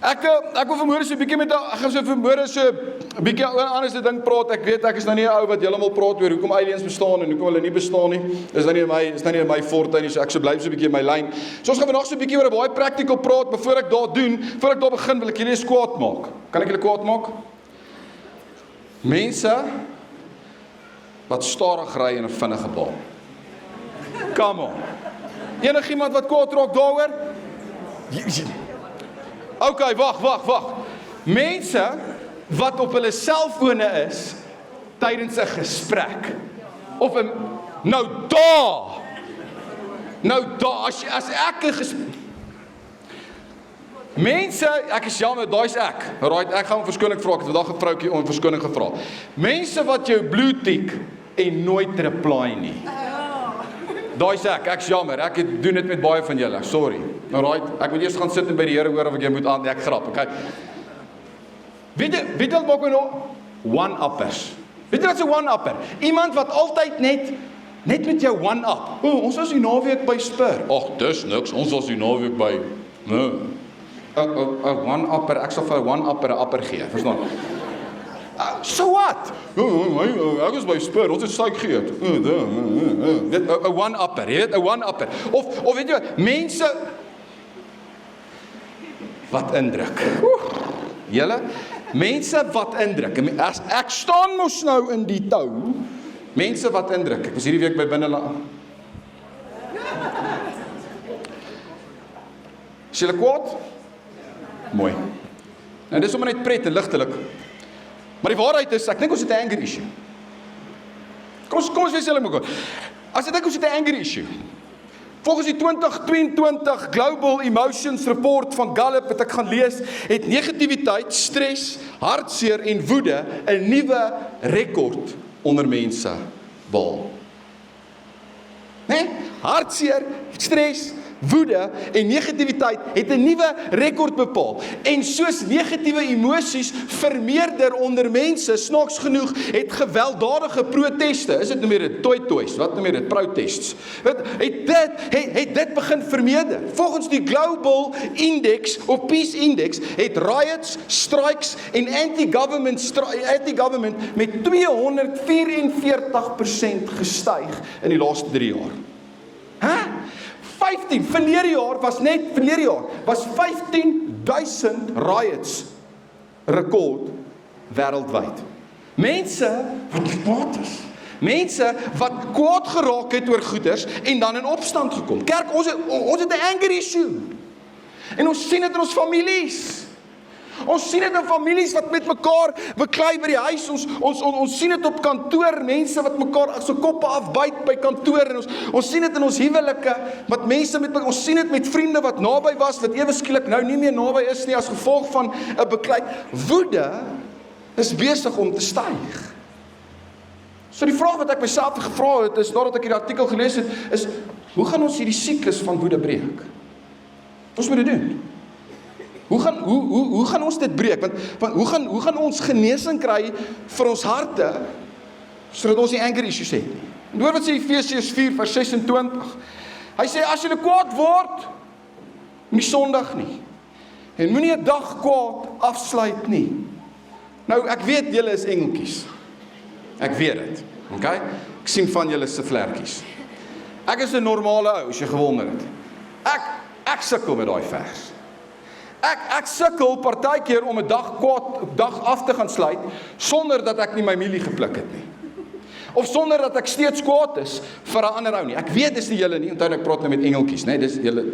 Ek wil vanmôre so 'n bietjie ek gaan so vanmôre so 'n bietjie oor 'n ander ding praat. Ek weet ek is nou nie 'n ou wat heeltemal praat oor hoekom aliens bestaan en hoekom hulle nie bestaan nie. Is nou nie my forte nie, so ek so bly so 'n bietjie in my lyn. So ons gaan vandag so 'n bietjie oor 'n baie practical praat. Voor ek daar begin, wil ek julle eens kwaad maak. Kan ek julle kwaad maak? Mense wat stadig ry in 'n vinnige baan. Come on. Enigiemand wat kwaad raak daaroor? Okay, wag. Mense wat op hulle selfone is tydens 'n gesprek of 'n nou daar as ek 'n gesprek. Mense, ek is jammer, daai's ek. Right, ek gaan om verskoning vra. Ek het vandag 'n vroutjie om verskoning gevra. Mense wat jou blue tick en nooit reply nie. Daai's ek's jammer, ek doen dit met baie van julle, sorry. Alright, ek moet eers gaan sit en by die Here hoor of ek jy moet aan, ek grap, okay. Weet jy wat maak my nou? One-uppers. Weet jy wat is 'n one-upper? Iemand wat altyd net met jou one-up. Ons was die naweek by Spur. Ag, dis niks, ons was die naweek by, nee. 'n one-upper, ek sal vir 'n one-upper 'n apper gee, verstaan? So what? Ek is by Spur, ons het suik geëet. 'n one-upper, jy weet, 'n one-upper. Of weet jy, mense wat indruk. Julle, mense wat indruk. As ek staan mos nou in die tou. Mense wat indruk. Ek was hierdie week by Binneland. Is julle kwaad? Mooi. Nou dis sommer net pret en ligtelik. Maar die waarheid is, ek dink ons het 'n anger issue. Kom ons wees julle mekaar. As ek dink ons het 'n anger issue. Volgens die 2022 Global Emotions Report van Gallup wat ek gaan lees, het negativiteit, stres, hartseer en woede 'n nuwe rekord onder mense behaal. Hartseer, stres, woede en negativiteit het 'n nuwe rekord bepaal. En soos negatiewe emosies vermeerder onder mense, snaaks genoeg, het gewelddadige proteste, is dit nou meer dit toys, wat nou meer dit protests, het dit begin vermeerder. Volgens die Global Index of Peace Index het riots, strikes en anti-government met 244% gestyg in die laaste 3 jaar. Verlede jaar was 15,000 riots rekord wêreldwyd. Mense wat kwaad is. Mense wat kwaad geraak het oor goeders en dan in opstand gekom. Kerk, ons het 'n anger issue. En ons sien dit in ons families. Ons sien dit in families wat met mekaar beklei by die huis. Ons sien dit op kantoor, mense wat mekaar so koppe afbyt by kantoor. En ons sien dit in ons huwelike, wat mense met mekaar, ons sien dit met vriende wat naby was, wat ewe skielik nou nie meer naby is nie, as gevolg van 'n beklei. Woede is besig om te styg. So die vraag wat ek myself gevra het, is nadat ek hierdie artikel gelees het, is, hoe gaan ons hierdie siklus van woede breek? Ons moet dit doen. Hoe gaan ons dit breek? Want hoe gaan ons genesing kry vir ons harte, sodat ons nie anger issues het nie? En hoor wat sê Efesiërs 4:26. Hy sê, as julle kwaad word, moenie sondig nie. En moenie 'n dag kwaad afsluit nie. Nou, ek weet julle is engeltjies. Ek weet dit. Okay? Ek sien van julle se vlekkies. Ek is 'n normale ou, as jy gewonder het. Ek sukkel met daai vers. Ek sukkel partykeer om 'n dag af te gaan sluit, sonder dat ek nie my mielie gepluk het nie. Of sonder dat ek steeds kwaad is vir 'n ander ou nie. Ek weet dis nie julle nie, onthou ek praat nou met engeltjies, né? Dis julle.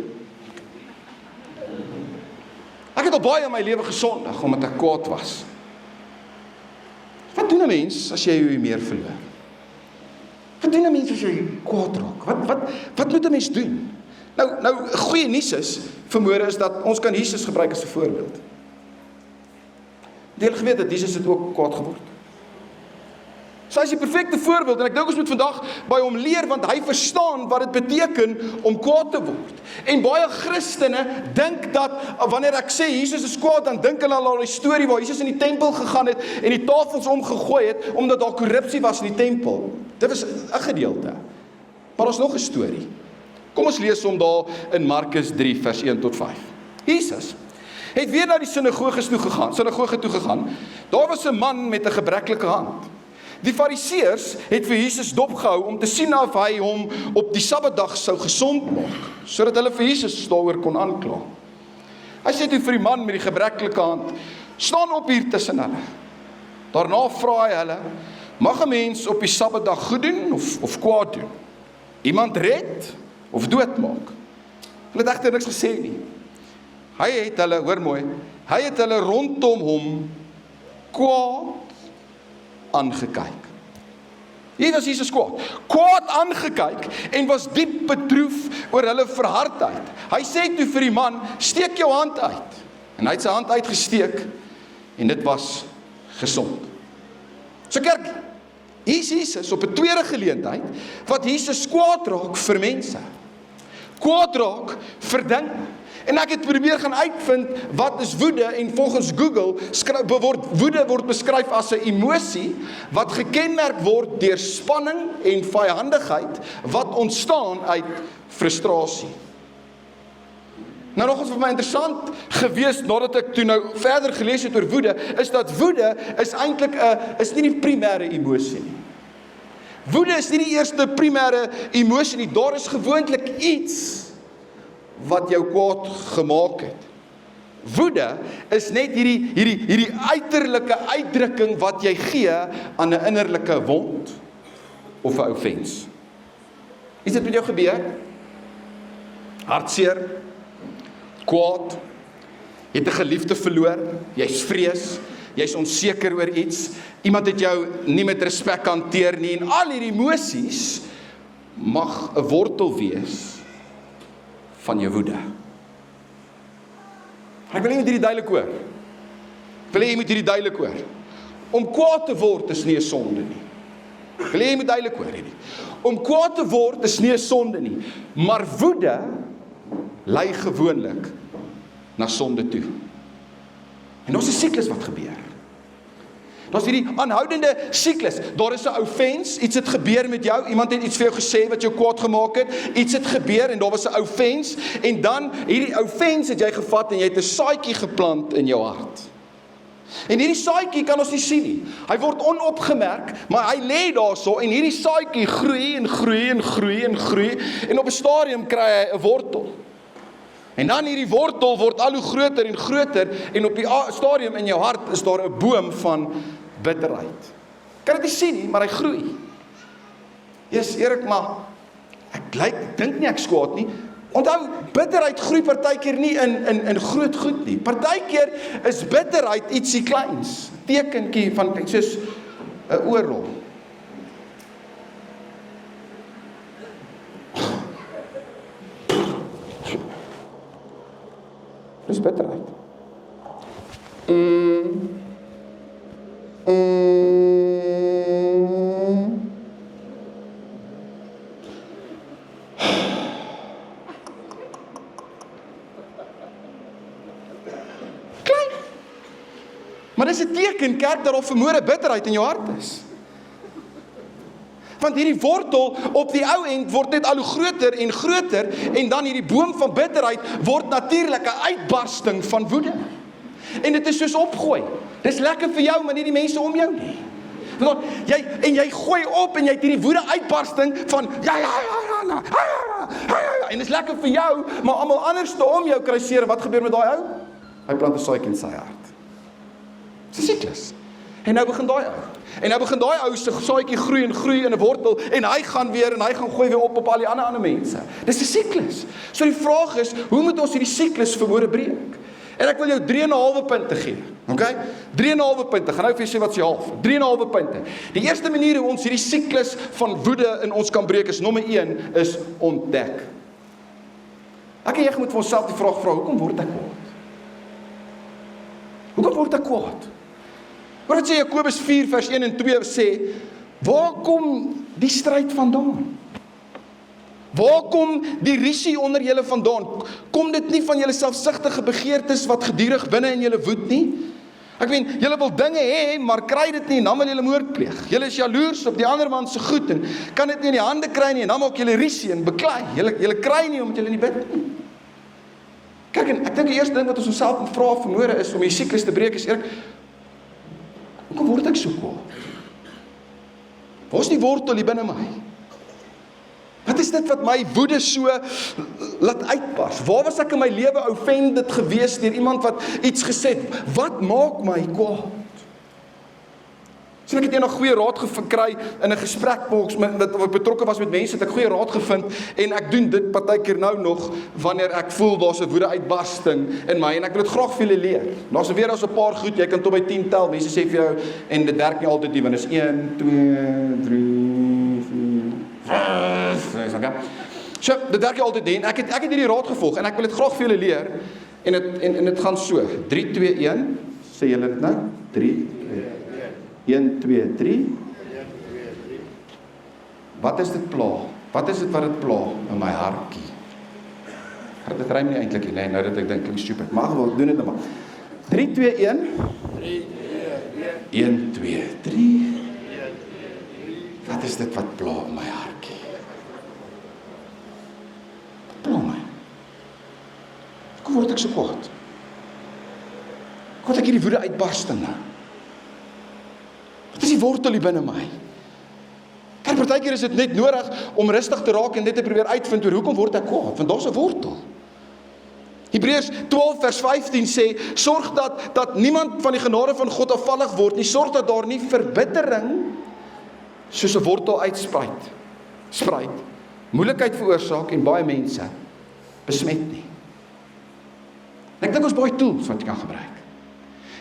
Ek het al baie in my lewe gesondig, omdat ek kwaad was. Wat doen 'n mens as jy jou meer verloor? Wat doen 'n mens as jy kwaad raak? Wat moet 'n mens doen? Nou, goeie nuus is, vanmôre is dat ons kan Jesus gebruik as 'n voorbeeld. Deel geweet dat Jesus het ook kwaad geword. So hy is die perfekte voorbeeld, en ek dink ons moet vandag by hom leer, want hy verstaan wat dit beteken om kwaad te word. En baie Christene dink dat, wanneer ek sê Jesus is kwaad, dan dink hulle al die storie waar Jesus in die tempel gegaan het, en die tafels omgegooi het, omdat daar korrupsie was in die tempel. Dit was 'n gedeelte. Maar ons nog 'n storie. Kom ons lees hom daar in Markus 3 vers 1 tot 5. Jesus het weer na die sinagoge toe gegaan. Daar was 'n man met 'n gebreklike hand. Die Fariseërs het vir Jesus dopgehou om te sien of hy hom op die Sabbatdag sou gesond maak, sodat hulle vir Jesus daaroor kon aankla. Hy sê toe vir die man met die gebreklike hand, staan op hier tussen hulle. Daarna vra hy hulle, mag 'n mens op die Sabbatdag goed doen of kwaad doen? Iemand red of doodmaak? Hulle het egter niks gesê nie. Hy het hulle, hoor mooi, hy het hulle rondom hom kwaad aangekyk. Hier was Jesus kwaad aangekyk en was diep bedroef oor hulle verhardheid. Hy sê toe vir die man, steek jou hand uit. En hy het sy hand uitgesteek en dit was gesond. So kerk, hier is Jesus op 'n tweede geleentheid wat Jesus kwaad raak vir mense. Kwaad raak vir dinge. En ek het probeer gaan uitvind wat is woede, en volgens Google woede word beskryf as 'n emosie wat gekenmerk word deur spanning en vyandigheid wat ontstaan uit frustrasie. Nou nog eens vir my interessant gewees nadat ek toe nou verder gelees het oor woede, is dat woede is eintlik is nie die primêre emosie nie. Woede is nie die eerste primêre emosie nie, daar is gewoonlik iets wat jou kwaad gemaak het. Woede is net hierdie uiterlike uitdrukking wat jy gee aan 'n innerlike wond of 'n offens. Is dit met jou gebeur? Hartseer, kwaad, jy het 'n geliefde verloor, jy's vrees, jy's onseker oor iets, iemand het jou nie met respek hanteer nie, en al hierdie emosies mag 'n wortel wees van jou woede. Ek wil jy moet hierdie duidelik hoor. Om kwaad te word is nie 'n sonde nie. Ek wil jy moet duidelik hoor hierdie. Om kwaad te word is nie 'n sonde nie, maar woede lei gewoonlik na sonde toe. En daar's 'n siklus wat gebeur. Daar's hierdie aanhoudende siklus. Daar is 'n offens, iets het gebeur met jou, iemand het iets vir jou gesê wat jou kwaad gemaak het, iets het gebeur en daar was 'n offens, en dan hierdie offens het jy gevat en jy het 'n saadjie geplant in jou hart. En hierdie saadjie kan ons nie sien nie. Hy word onopgemerk, maar hy lê daarso en hierdie saadjie groei en groei en groei en groei en op 'n stadium kry hy 'n wortel. En dan hierdie wortel word al hoe groter en groter en op die stadium in jou hart is daar 'n boom van bitterheid. Kan dit nie sien nie, maar hy groei. Yes, Erik, maar ek dink nie ek skwaad nie. Onthou, bitterheid groei partykeer nie in groot goed nie. Partykeer is bitterheid ietsie kleins, tekentjie van soos 'n oorrol. Dis bitterheid. Klein. Maar dis 'n teken, kerk, dat daar vermoede bitterheid in jou hart is. Want hierdie wortel op die ou end word net al hoe groter en groter, en dan hierdie boom van bitterheid word natuurlik 'n uitbarsting van woede. En dit is soos opgooi. Dis lekker vir jou, maar nie die mense om jou nie. Want jy gooi op en jy het hierdie woede uitbarsting van en dis lekker vir jou, maar almal anderste om jou kry seer. Wat gebeur met daai ou? Hy plant 'n saadjie in sy hart. Dis 'n siklus. En nou begin daai ou se saadjie groei en groei in 'n wortel, en hy gaan weer en hy gaan gooi weer op al die ander mense. Dis 'n siklus. So die vraag is, hoe moet ons hierdie siklus vermoede breek? En ek wil jou 3,5 punte gee. Okay? 3,5 punte. Gaan nou vir jou sê wat se half. 3,5 punte. Die eerste manier hoe ons hierdie siklus van woede in ons kan breek is, nommer 1 is ontdek. Ek en jy moet vir onsself die vraag vra, hoekom word ek kwaad? Hoekom word ek kwaad? Wat sê Jakobus 4 vers 1 en 2 sê, waar kom die stryd vandaan? Waar kom die rusie onder julle vandaan? Kom dit nie van julle selfsugtige begeertes wat gedurig binne in julle woed nie? Ek meen, julle wil dinge hê, maar kry dit nie, en dan wil julle moord pleeg. Julle is jaloers op die ander man se goed en kan dit nie in die hande kry nie, en dan maak julle rusie en beklei. Julle kry nie omdat julle nie bid nie. Kyk, en ek dink die eerste ding wat ons onsself moet vra vanmôre is om die siklus te breek, is eerlik, hoekom word ek so kwaad? Waar is die wortel hier binne my? Wat is dit wat my woede so laat uitbars? Waar was ek in my lewe offended gewees deur iemand wat iets gesê het? Wat maak my kwaad? So ek het eendag goeie raad gekry in 'n gesprekboks wat ek betrokke was met mense, het ek goeie raad gevind en ek doen dit partykeer nou nog wanneer ek voel daar's 'n woede uitbarsting in my en ek wil dit graag vir julle leer. Daar's 'n paar goed, jy kan tot by 10 tel. Mense sê vir jou en dit werk nie altyd nie, want is 1 2 3 4 5 okay. So, dit werk nie altyd nie en ek het hierdie raad gevolg en ek wil dit graag vir julle leer en dit gaan so. 3 2 1 sê julle dit nou? 3 1 2 3 Wat is dit pla? Wat is dit wat dit pla in my hartjie? Dit rym nie eintlik nie, nou dat ek dink klink stupid. Maar gewoon doen dit nou maar. 3 2 1 1 2 3 Wat is dit wat pla in my hartjie? Wat pla my? Hoekom word ek so kwaad? Hoekom het ek hierdie woede uitbarsting nou? Wat is die wortel hier binne my? Kijk, partykeer is dit net nodig om rustig te raak en net te probeer uitvind oor hoekom word ek kwaad, want daar's 'n wortel. Hebreërs 12 vers 15 sê, sorg dat niemand van die genade van God afvallig word nie, sorg dat daar nie verbittering soos 'n wortel spruit, moeilikheid veroorsaak en baie mense besmet nie. En ek dink ons baie tools wat jy kan gebruik.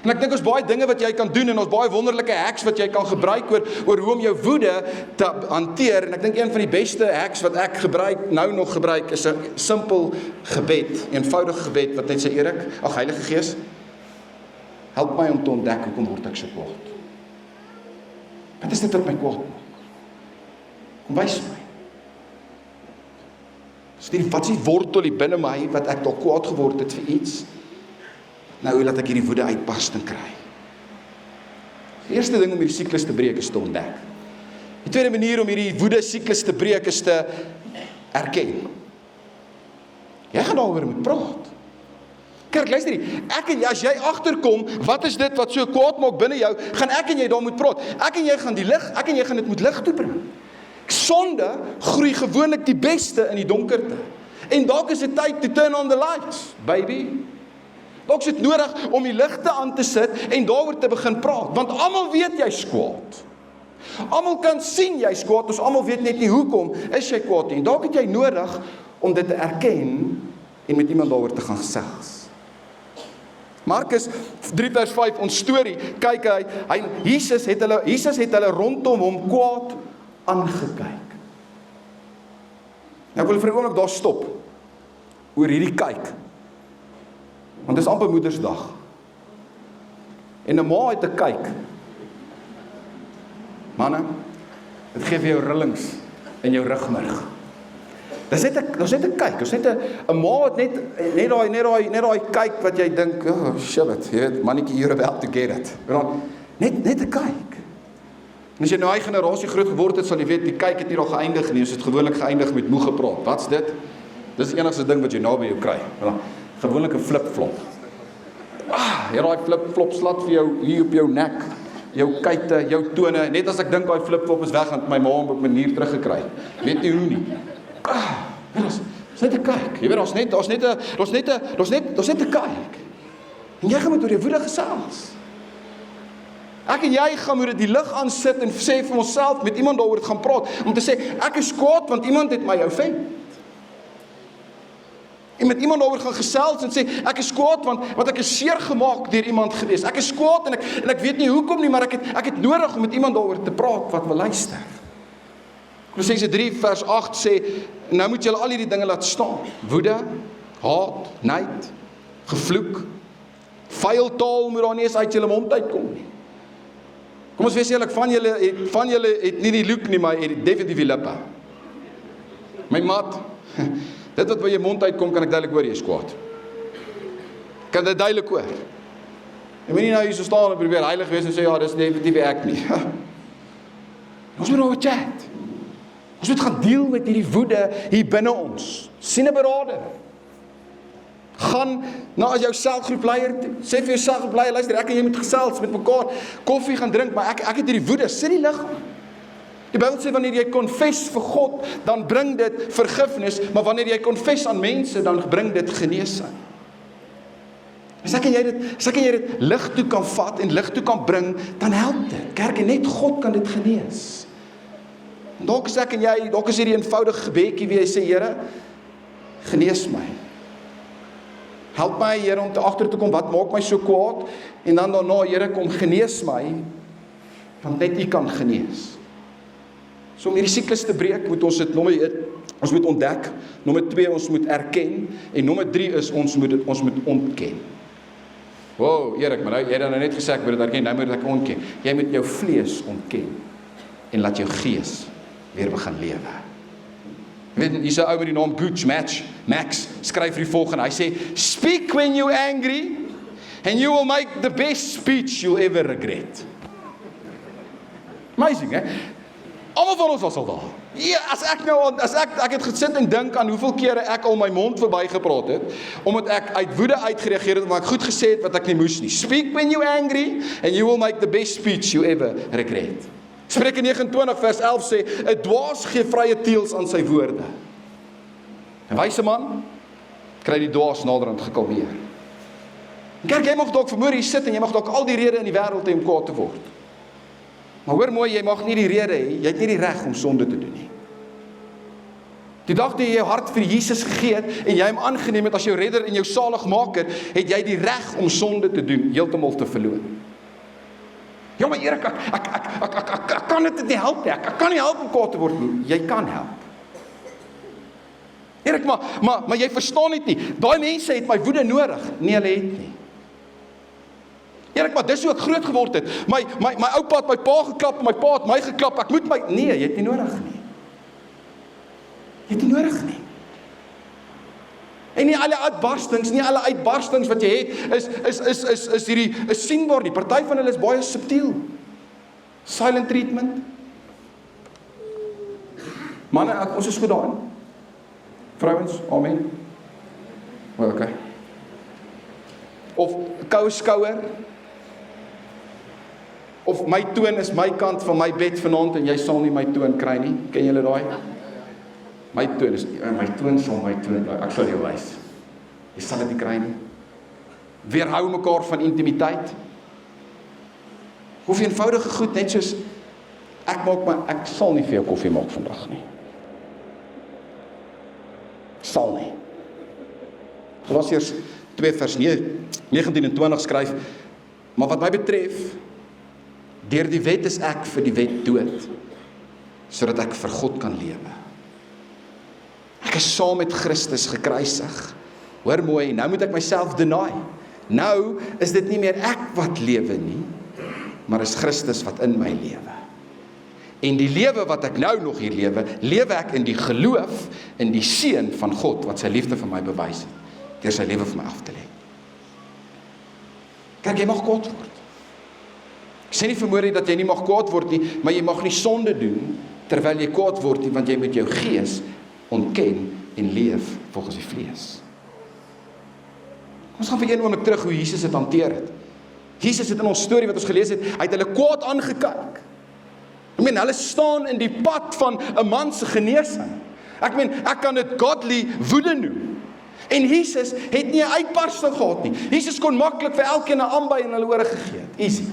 En ek dink ons baie dinge wat jy kan doen en ons baie wonderlike hacks wat jy kan gebruik oor hoe om jou woede te hanteer. En ek dink een van die beste hacks wat ek nou nog gebruik is 'n simpel gebed, eenvoudige gebed wat net sê Erik, Heilige Gees, help my om te ontdek hoekom word ek so kwaad. Wat is dit wat my kwaad maak? Kom wys my. Wat is die wortel hier binne my wat ek dalk kwaad geword het vir iets? Nou laat ek hierdie woede uitbarsting kry. Die eerste ding om hierdie siklus te breek is te ontdek. Die tweede manier om hierdie woede siklus te breek is te erken. Jy gaan daaroor moet praat. Kyk, luister hier, ek en jy, as jy agterkom, wat is dit wat so kwaad maak binne jou, gaan ek en jy daar moet praat. Ek en jy gaan dit moet lig toe bring. Sonde groei gewoonlik die beste in die donkerte. En dalk is dit tyd to turn on the lights, baby. Dalk is dit nodig om die ligte aan te sit en daaroor te begin praat, want almal weet jy's kwaad. Almal kan sien jy's kwaad, ons almal weet net nie hoekom is jy kwaad nie. En dalk het jy nodig om dit te erken en met iemand daaroor te gaan gesels. Markus 3 vers 5, ons storie, kyk Jesus het hulle rondom hom kwaad aangekyk. Nou ek wil vir 'n oomblik daar stop oor hierdie kyk. Want dit is amper Moedersdag. En 'n ma het 'n kyk. Manne, dit gee vir jou rillings in jou rugmerg. Dis net 'n kyk. Ons net 'n ma het net daai kyk wat jy dink, oh shit, jy weet, mannetjie, you're about to get it. Net 'n kyk. En as jy nou hy generasie groot geword het, sal jy weet die kyk het nie al geëindig nie. Ons het gewoonlik geëindig met moeg gepraat. Wat's dit? Dis die enigste ding wat jy naby jou kry. Gewoonlik 'n flip-flop. Jy daai flip-flop slat vir jou hier op jou nek, jou kuite, jou tone. Net as ek dink daai flip-flop is weg, gaan my ma hom op 'n manier teruggekry. Weet nie hoe nie. Dis net 'n kyk. Jy weet daar's net 'n kyk. En jy gaan met oor jou woede gesels. Ek en jy gaan moet dit die lig aan sit en sê vir onsself met iemand daaroor gaan praat om te sê ek is kwaad want iemand het my offend. En met iemand daaroor gaan gesels en sê ek is kwaad want ek is seer gemaak deur iemand gewees. Ek is kwaad en ek weet nie hoekom nie, maar ek het nodig om met iemand daaroor te praat wat wil luister. Kolossense 3 vers 8 sê nou moet julle al hierdie dinge laat staan. Woede, haat, nait, gevloek, vuil taal moet daar nie eens uit julle mond uitkom nie. Kom ons wees eerlik, van julle het nie die look nie, maar het definitief die lippe. My maat, dit wat by jou mond uitkom, kan ek duidelik hoor, jy is kwaad. Kan dit duidelik hoor. Jy moet nie nou hier so staan en probeer heilig wees en sê, ja, dis definitief ek nie. Ons moet oor chat. Ons moet gaan deel met hierdie woede hier binne ons. Sien 'n beraader. Gaan na jou selgroepleier, sê vir jou selgroepleier, luister, ek en jy moet gesels met mekaar, koffie gaan drink, maar ek het hierdie woede, sit die lig aan. Die Bybel sê, wanneer jy konfes vir God, dan bring dit vergifnis, maar wanneer jy konfes aan mense, dan bring dit genesing. As ek en jy dit lig toe kan vat en lig toe kan bring, dan help dit. Kerk, en net God kan dit genees. En dalk is ek en jy, dalk is hierdie eenvoudige gebedjie wie jy sê, Here, genees my. Help my, Here, om agter te kom, wat maak my so kwaad, en dan daarna, Here, kom genees my, want net U kan genees. So om hierdie siklus te breek, moet ons dit nommer 1, ons moet ontdek, nommer 2, ons moet erken, en nommer 3 is, ons moet ontken. Wow, Erik, maar jy het dan net gesê, ek moet dit erken, nou moet ek ontken. Jy moet jou vlees ontken, en laat jou gees weer begin lewe. Jy weet, hier's 'n ou met die naam Gooch Max, skryf die volgende, hy sê, speak when you're angry, and you will make the best speech you'll ever regret. Amazing, hè? Almal van ons was al daar. Ja, as ek het gesit en dink aan hoeveel kere ek al my mond verby gepraat het, omdat ek uit woede uitgereageer het, omdat ek goed gesê het wat ek nie moes nie. Speak when you're angry, and you will make the best speech you ever regret. Spreuke 29 vers 11 sê, 'n dwaas gee vrye teels aan sy woorde. 'n Wyse man kry die dwaas naderhand gekalmeer. Kerk, jy mag dalk vermoor hier sit en jy mag dalk al die rede in die wêreld hê om kwaad te word. Maar hoor mooi, jy mag nie die rede hê, jy het nie die reg om sonde te doen nie. Die dag dat jy jou hart vir Jesus gegee het en jy hom aangeneem het as jou redder en jou saligmaker, het jy die reg om sonde te doen, heeltemal te verloor. Ja, maar Erik, ek kan dit nie help nie, ek kan nie help om kwaad te word nie. Jy kan help. Erik, maar jy verstaan dit nie. Daai mense het my woede nodig. Nee, hulle het nie. Erik, maar dis hoe ek groot geword het. My oupa het my pa geklap, my pa het my geklap, ek moet my... Nee, jy het nie nodig nie. Jy het nie nodig nie. En nie alle uitbarstings wat jy het, is hierdie, is sienbaar nie. Party van hulle is baie subtiel. Silent treatment. Manne, ons is goed daarin. Vrouens, amen. Okay. Of koue skouer. Of my toon is my kant van my bed vanaand en jy sal nie my toon kry nie. Ken julle daai? My toon sal my toon, ek sal jou wys. Jy sal dit nie kry nie. Weerhou mekaar van intimiteit. Hoef eenvoudige goed, net soos ek sal nie vir jou koffie maak vandag nie. Sal nie. Galasiërs 2 vers 19 en 20 skryf, maar wat my betref, deur die wet is ek vir die wet dood, sodat ek vir God kan lewe. Ek is saam met Christus gekruisig. Hoor mooi, nou moet ek myself deny. Nou is dit nie meer ek wat lewe nie, maar is Christus wat in my lewe. En die lewe wat ek nou nog hier lewe ek in die geloof in die Seun van God, wat sy liefde vir my bewys het, deur sy lewe vir my af te lê. Kyk, jy mag kwaad word. Ek sê nie vermoed dat jy nie mag kwaad word nie, maar jy mag nie sonde doen, terwyl jy kwaad word nie, want jy moet jou gees ontken en leef volgens die vlees. Ons gaan vir een oomblik terug hoe Jesus dit hanteer het. Jesus het in ons storie wat ons gelees het, hy het hulle kwaad aangekyk. Hulle staan in die pad van 'n man se genesing. Ek kan dit godly woede noem. En Jesus het nie 'n uitbarsting gehad nie. Jesus kon maklik vir elkeen 'n aanby in hulle ore gegee het. Easy.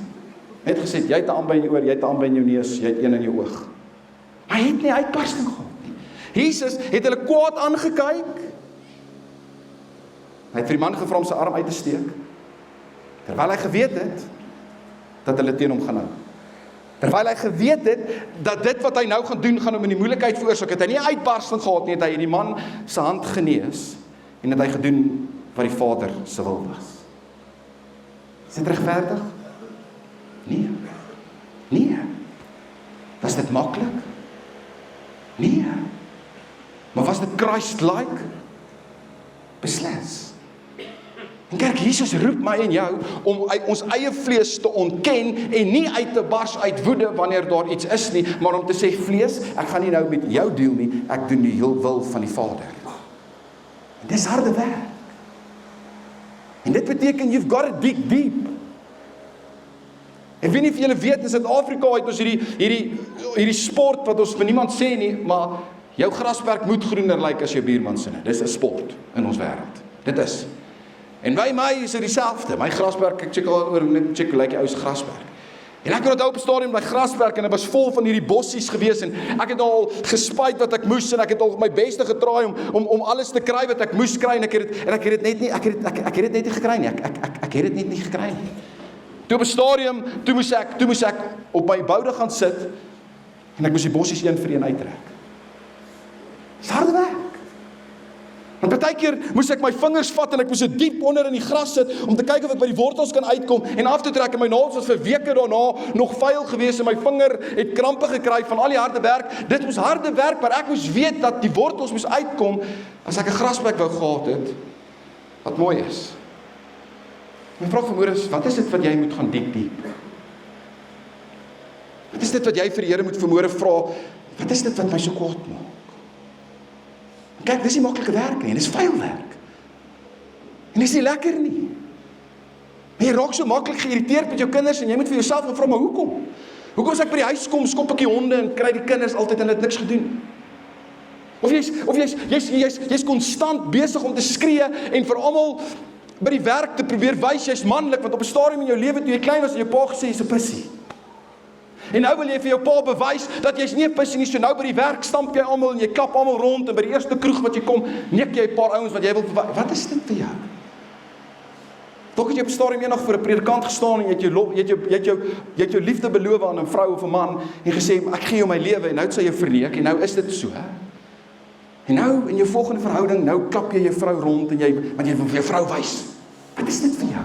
Net gesê, jy het 'n aanby in jou oor, jy het 'n aanby in jou neus, jy het een in jou oog. Hy het nie 'n uitbarsting gehad nie. Jesus het hulle kwaad aangekyk. Hy het vir die man gevra om sy arm uit te steek, terwyl hy geweet het dat hulle teen hom gaan hou. Terwyl hy geweet het dat dit wat hy nou gaan doen, gaan hom in die moeilikheid veroorsaak, het hy nie 'n uitbarsting gehad nie, het hy die man se hand genees en het hy gedoen wat die Vader se wil was. Is dit regverdig? Nee. Was dit maklik? Nee. Maar was dit Christ-like? Beslis. En kerk, Jesus roep my en jou om ons eie vlees te ontken en nie uit te bars uit woede wanneer daar iets is nie, maar om te sê, vlees, ek gaan nie nou met jou deel nie, ek doen die wil van die Vader. En dis harde werk. En dit beteken, you've got to dig deep. En weet nie of julle weet, in Suid-Afrika het ons hierdie sport, wat ons vir niemand sê nie, maar jou grasperk moet groener lyk as jou buurman se. Dis 'n sport in ons wêreld. Dit is. En by my is dit dieselfde. My grasperk, ek check al oor, net check hoe lyk die ou se grasperk. En ek het onthou op 'n stadium by grasperk en dit was vol van hierdie bossies gewees en ek het al gespuit wat ek moes en ek het al my beste getraai om alles te kry wat ek moes kry en ek het dit net nie gekry nie. Ek het dit net nie gekry nie. Toe op 'n stadium, toe moes ek op my boude gaan sit en ek moes die bossies een vir een uittrek. Dis harde werk. Want partykeer moes ek my vingers vat en ek moes dit diep onder in die gras sit om te kyk of ek by die wortels kan uitkom en af te trek en my naels was vir weke daarna nog vuil gewees en my vinger het krampe gekry van al die harde werk. Dit moes harde werk, maar ek moes weet dat die wortels moes uitkom as ek 'n grasperk wou gehad het wat mooi is. My vraag vanmôre is, wat is dit wat jy moet gaan diep? Wat is dit wat jy vir die Here moet vanmôre vra? Wat is dit wat my so kwaad maak? Kyk, dis nie maklike werk nie, dis vuil werk. En dis nie lekker nie. En jy raak so maklik geïrriteerd met jou kinders en jy moet vir jouself vra, maar hoekom? Hoekom as ek by die huis kom, skop ek die honde en kry die kinders altyd en hulle het niks gedoen? Of jy's konstant besig om te skree en vir almal by die werk te probeer wys jy's manlik, want op 'n stadium in jou lewe toe jy klein was en jou pa gesê jy's 'n pissie. En nou wil jy vir jou pa bewys dat jy's nie 'n pissie nie, so nou by die werk stamp jy almal en jy klap almal rond en by die eerste kroeg wat jy kom, neek jy 'n paar ouens wat jy wil bewys. Wat is dit vir jou? Dalk het jy op 'n stadium eendag voor 'n predikant gestaan en jy het jou liefde beloof aan 'n vrou of 'n man en gesê ek gee jou my lewe en nou het sy jou verneek en nou is dit so, hè? En nou in jou volgende verhouding, nou klap jy jou vrou rond en want jy wil vir jou vrou wys. Wat is dit vir jou?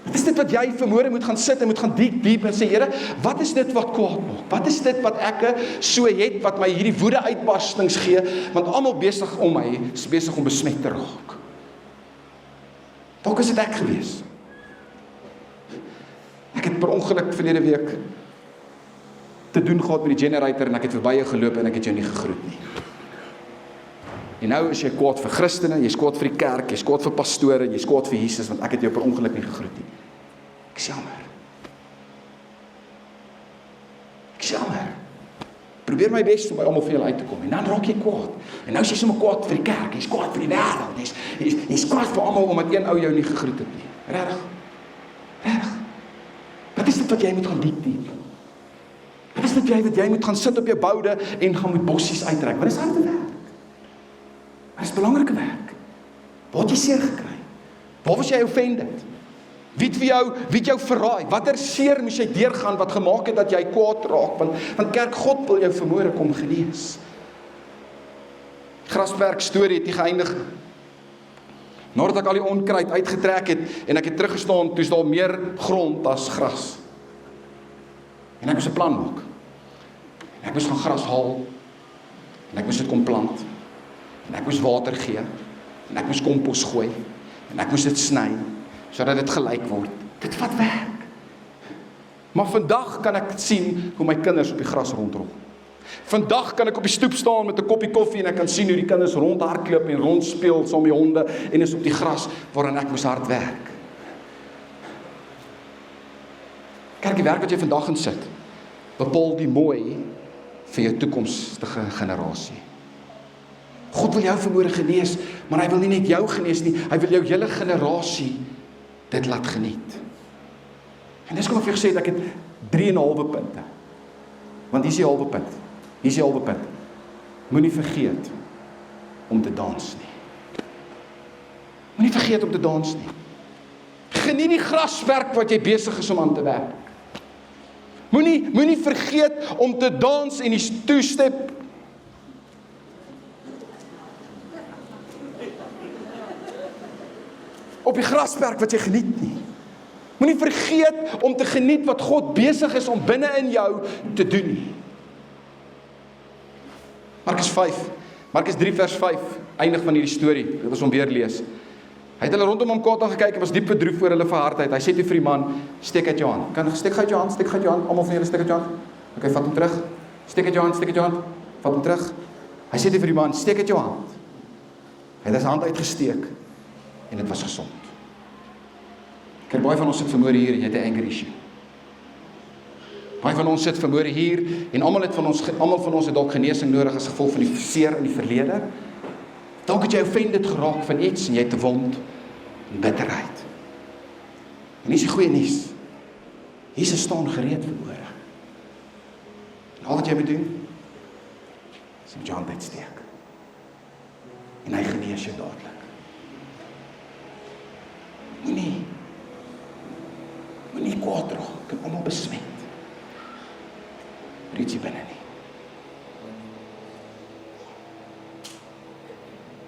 Wat is dit wat jy vanmôre moet gaan sit en moet gaan diep en sê, Here, wat is dit wat kwaad maak? Wat is dit wat ek so het, wat my hierdie woede uitbarstings gee, want almal besig om my, is besig om besmet te raak. Dalk is dit ek gewees. Ek het per ongeluk verlede week te doen gehad met die generator en ek het verby jou geloop en ek het jou nie gegroet nie. En nou is jy kwaad vir Christene, jy's kwaad vir die kerk, jy's kwaad vir pastore, jy's kwaad vir Jesus, want ek het jou per ongeluk nie gegroet nie. Ek is jammer. Ek is jammer. Probeer my bes om by almal vir julle uit te kom, en dan raak jy kwaad. En nou is jy sommer kwaad vir die kerk, jy's kwaad vir die wêreld, jy's kwaad vir almal omdat een ou jou nie gegroet het nie. Reg. Wat is dit wat jy moet gaan diep? Wat is dit wat jy moet gaan sit op jou boude en gaan met bossies uittrek? Wat is harde werk? Dit is belangrike werk. Waar het jy seer gekry? Waar was jy offended? Wie het jou verraai? Watter seer moes jy deurgaan wat gemaak het dat jy kwaad raak? Want kerk, God wil jou vanmôre kom genees. Grasperk storie het nie geëindig. Nadat ek al die onkruid uitgetrek het en ek het teruggestaan, toe is daar meer grond as gras. En ek moes 'n plan maak. En ek moes gaan gras haal en ek moes dit kom plant. En ek moes water gee, en ek moes kompos gooi, en ek moes dit sny, sodat dit gelyk word. Dit vat werk. Maar vandag kan ek sien hoe my kinders op die gras rondrol. Vandag kan ek op die stoep staan met 'n koppie koffie en ek kan sien hoe die kinders rondhardloop en rondspeel saam met die honde en is op die gras waarin ek moes hard werk. Kyk, die werk wat jy vandag in sit, bepaal die mooi vir jou toekomstige generasie. God wil jou vanmôre genees, maar hy wil nie net jou genees nie, hy wil jou hele generasie dit laat geniet. En dis kom ek vir gesê dat ek het 3,5 punte. Want hier is die halwe punt. Moenie vergeet om te dans nie. Moenie vergeet om te dans nie. Geniet die graswerk wat jy besig is om aan te werk. Moenie vergeet om te dans en die two-step op die grasperk wat jy geniet nie. Moenie vergeet om te geniet wat God besig is om binne in jou te doen nie. Markus 3 vers 5, eindig van hierdie storie, dit is om weer lees. Hy het hulle rondom hom kwaad gekyk en was diep bedroef oor hulle verhardheid. Hy sê toe vir die man, steek uit jou hand. Steek uit jou hand, almal van julle steek uit jou hand. Okay, vat hom terug. Steek uit jou hand, vat hom terug. Hy sê toe vir die man, steek uit jou hand. Hy het sy hand uitgesteek. en dit was gesond. Kyk, baie van ons sit vanmôre hier en jy het 'n anger issue. Baie van ons sit vanmôre hier en almal van ons het dalk genesing nodig as gevolg van die seer in die verlede. Dalk het jy offended geraak van iets en jy het 'n wond en bitterheid. En dis die goeie nuus. Jesus staan gereed vanmôre. En al wat jy moet doen, is met jou hand uitsteek. En hy genees jou dadelik. Moenie kwaad raak en almal besmet. Reeds hier binne nie.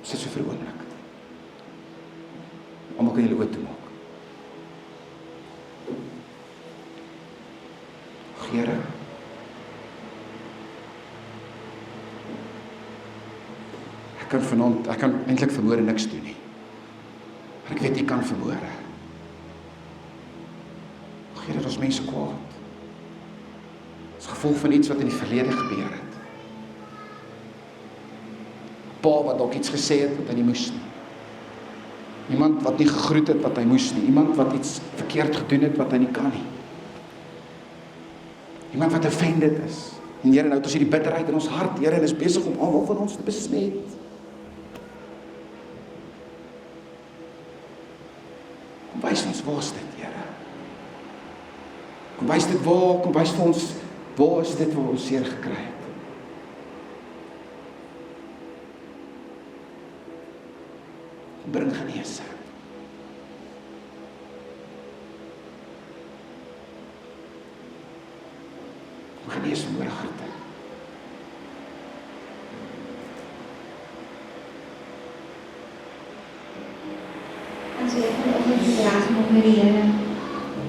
Sit so vir 'n oomblik. Almal kan julle oë toemaak. Here, ek kan eintlik vanmôre niks doen nie. Maar ek weet U kan vanmôre. Here, dat ons mense kwaad. As gevolg van iets wat in die verlede gebeur het. Pa wat dalk iets gesê het wat hy nie moes nie. Iemand wat nie gegroet het wat hy moes nie. Iemand wat iets verkeerd gedoen het wat hy nie kan nie. Iemand wat offended is. En Here, nou het ons hierdie bitterheid in ons hart, Here, en is besig om almal van ons te besmet. Kom wys ons, waar is dit, Here? Kom wys dit waar, kom wys vir ons, waar is dit waar ons seer gekry het? Bring genesing. Genees vanmôre harte. As jy vanoggend gedraag met my Here,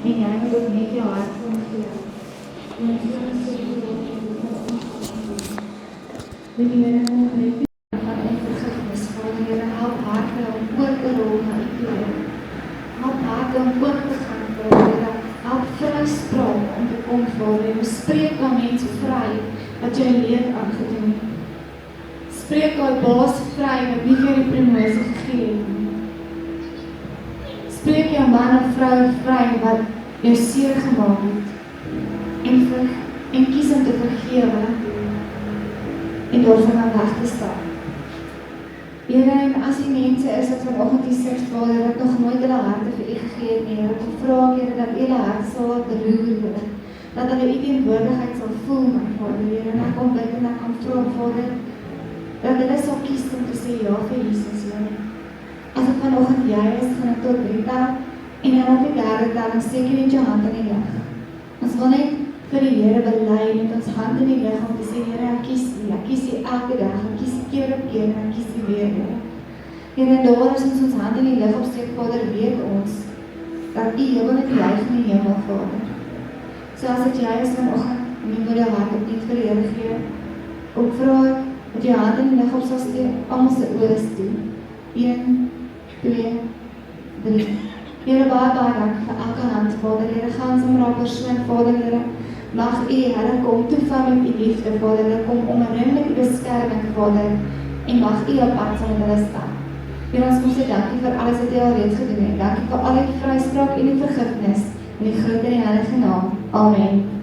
en jy moet ook net jou hart vir hom gee. Want jy is so goed. Die Here moet net van en vergifnis vir die Here help harte om oor te rol na die Here. Help harte om oor te gaan vir die Here. Help vryspraak om te kom voor U. Spreek aan mense vry wat jy leed aangedoen het. Spreek aan baas vry wat nie vir die promosie gegee het nie. Spreek jou man of vrou vry wat jou seer gemaak het. En kies om te vergewe en daarvan weg te staan. Here, en as die mense is wat vanoggend die sit, Vader, wat nog nooit hulle harte vir U gegee het nie, Here, ek vra, Here, dat U hulle hart sal beroer, Here, dat hulle U teenwoordigheid sal voel, my Vader, Here, en ek kom bid en ek kom vra, Vader, dat hulle sal kies om te sê ja vir Jesus, Here. As ek vanoggend jy is, gaan ek tot 3 tel, en dan op die 3de tel, dan steek jy net jou hand in die lig. Ons wil net vir die Here bely met ons hand in die lig om te sê, Here, ek kies U elke dag, ek kies keer op keer, en ek kies U weer, Here. Here, daar as ons hand in die lig opsteek, Vader, weet ons, dat U hemel en juig in die hemel, Vader. So as dit jy is vanoggend, en jy moet jou hart opnieuw vir die Here gee, ook vra dat jy hand in die lig op sal steek, almal se ore toe. 1, 2, 3. Here, baie dank vir elke hand, Vader, Here, gaan saam met haar persoon, Vader, Here, mag U, Here, kom toeval met U liefde, Vader, Here, kom omring met U beskerming, Vader, en mag U op pad saam met hulle staan. Here, ons kom sê dankie vir alles wat U al reeds gedoen het, dankie vir al die vryspraak en die vergifnis, in die groot en die heilige naam. Amen.